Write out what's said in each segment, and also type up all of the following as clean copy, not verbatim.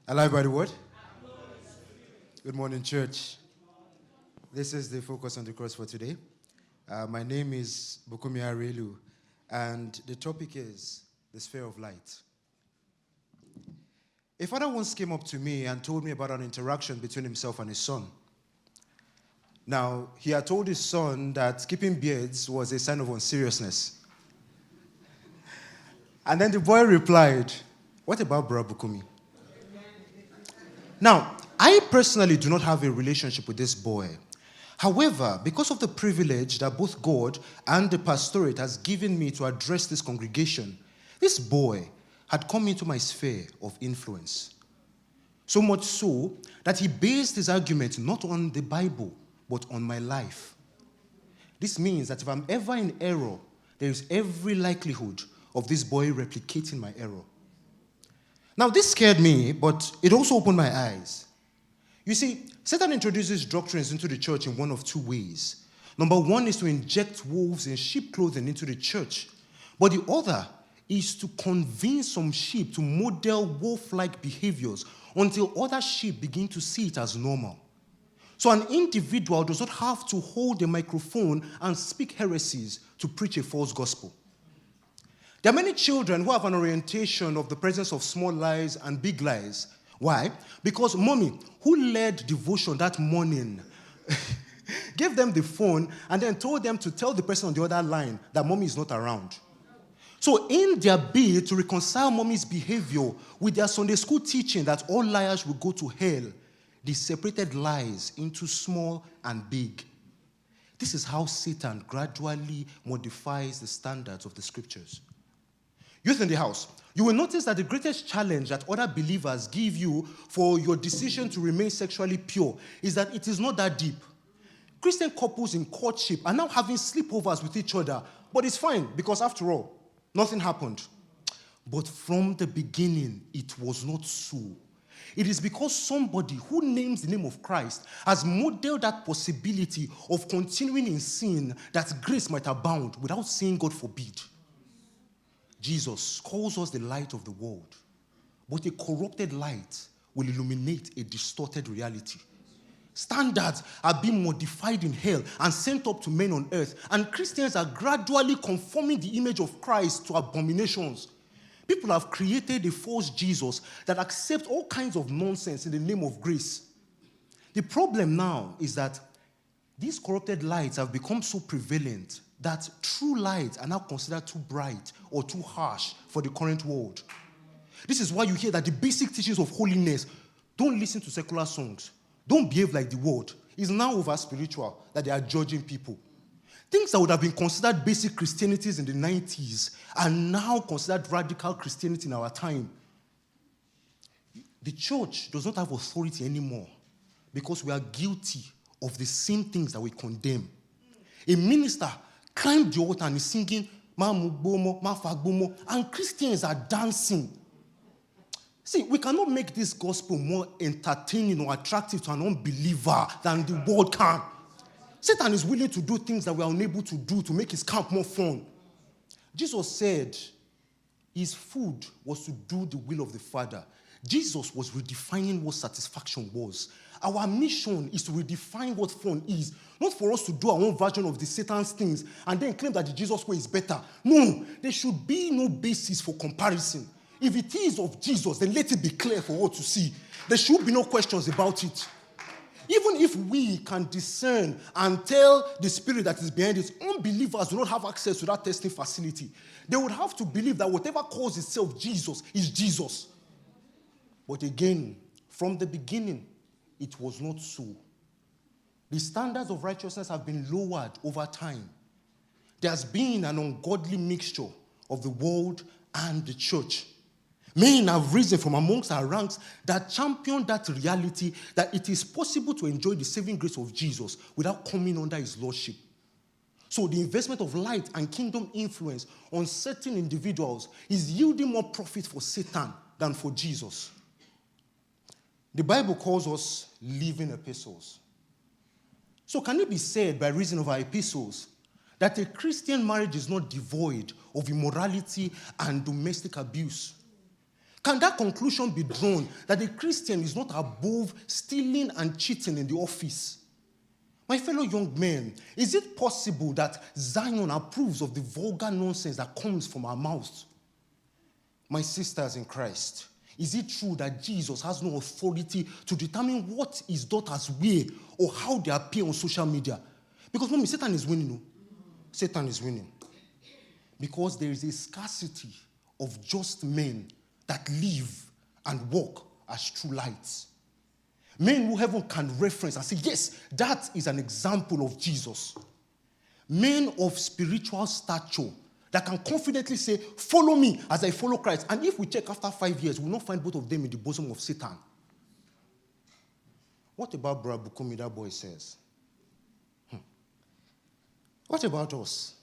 Alive by the word? Good morning, church. This is the focus on the cross for today. My name is Bukunmi Areelu, and the topic is the sphere of light. A father once came up to me and told me about an interaction between himself and his son. Now, he had told his son that keeping beards was a sign of unseriousness. And then the boy replied, "What about Bra Bukunmi?" Now, I personally do not have a relationship with this boy. However, because of the privilege that both God and the pastorate has given me to address this congregation, this boy had come into my sphere of influence. So much so that he based his argument not on the Bible, but on my life. This means that if I'm ever in error, there is every likelihood of this boy replicating my error. Now, this scared me, but it also opened my eyes. You see, Satan introduces doctrines into the church in one of two ways. Number one is to inject wolves in sheep clothing into the church. But the other is to convince some sheep to model wolf-like behaviors until other sheep begin to see it as normal. So an individual does not have to hold a microphone and speak heresies to preach a false gospel. There are many children who have an orientation of the presence of small lies and big lies. Why? Because mommy, who led devotion that morning, gave them the phone and then told them to tell the person on the other line that mommy is not around. So in their bid to reconcile mommy's behavior with their Sunday school teaching that all liars will go to hell, they separated lies into small and big. This is how Satan gradually modifies the standards of the scriptures. Youth in the house, you will notice that the greatest challenge that other believers give you for your decision to remain sexually pure is that it is not that deep. Christian couples in courtship are now having sleepovers with each other, but it's fine because after all, nothing happened. But from the beginning, it was not so. It is because somebody who names the name of Christ has modeled that possibility of continuing in sin that grace might abound without saying God forbid. Jesus calls us the light of the world, but a corrupted light will illuminate a distorted reality. Standards are being modified in hell and sent up to men on earth, and Christians are gradually conforming the image of Christ to abominations. People have created a false Jesus that accepts all kinds of nonsense in the name of grace. The problem now is that these corrupted lights have become so prevalent that true lights are now considered too bright or too harsh for the current world. This is why you hear that the basic teachings of holiness, don't listen to secular songs, don't behave like the world, is now over spiritual, that they are judging people. Things that would have been considered basic Christianities in the 90s are now considered radical Christianity in our time. The church does not have authority anymore because we are guilty of the same things that we condemn. A minister climbed the altar and is singing, "Ma mugbomo, ma fagbomo," and Christians are dancing. See, we cannot make this gospel more entertaining or attractive to an unbeliever than the world can. Satan is willing to do things that we are unable to do to make his camp more fun. Jesus said his food was to do the will of the Father. Jesus was redefining what satisfaction was. Our mission is to redefine what fun is, not for us to do our own version of the Satan's things and then claim that the Jesus way is better. No, there should be no basis for comparison. If it is of Jesus, then let it be clear for all to see. There should be no questions about it. Even if we can discern and tell the spirit that is behind it, unbelievers do not have access to that testing facility. They would have to believe that whatever calls itself Jesus is Jesus. But again, from the beginning, it was not so. The standards of righteousness have been lowered over time. There has been an ungodly mixture of the world and the church. Men have risen from amongst our ranks that champion that reality that it is possible to enjoy the saving grace of Jesus without coming under his lordship. So the investment of light and kingdom influence on certain individuals is yielding more profit for Satan than for Jesus. The Bible calls us living epistles. So can it be said by reason of our epistles that a Christian marriage is not devoid of immorality and domestic abuse? Can that conclusion be drawn that a Christian is not above stealing and cheating in the office? My fellow young men, is it possible that Zion approves of the vulgar nonsense that comes from our mouths? My sisters in Christ, is it true that Jesus has no authority to determine what his daughters wear or how they appear on social media? Because, mommy, Satan is winning. No? Satan is winning. Because there is a scarcity of just men that live and walk as true lights. Men who heaven can reference and say, yes, that is an example of Jesus. Men of spiritual stature that can confidently say, follow me as I follow Christ. And if we check after 5 years, we will not find both of them in the bosom of Satan. What about Brother Bukunmi, that boy says? What about us?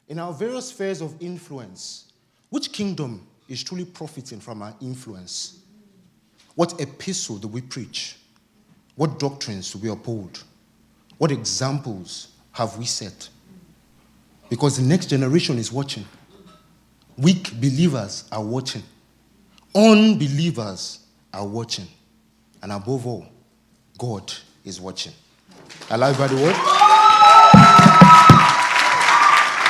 In our various spheres of influence, which kingdom is truly profiting from our influence? What epistle do we preach? What doctrines do we uphold? What examples have we set? Because the next generation is watching. Weak believers are watching. Unbelievers are watching. And above all, God is watching. I love you by the word.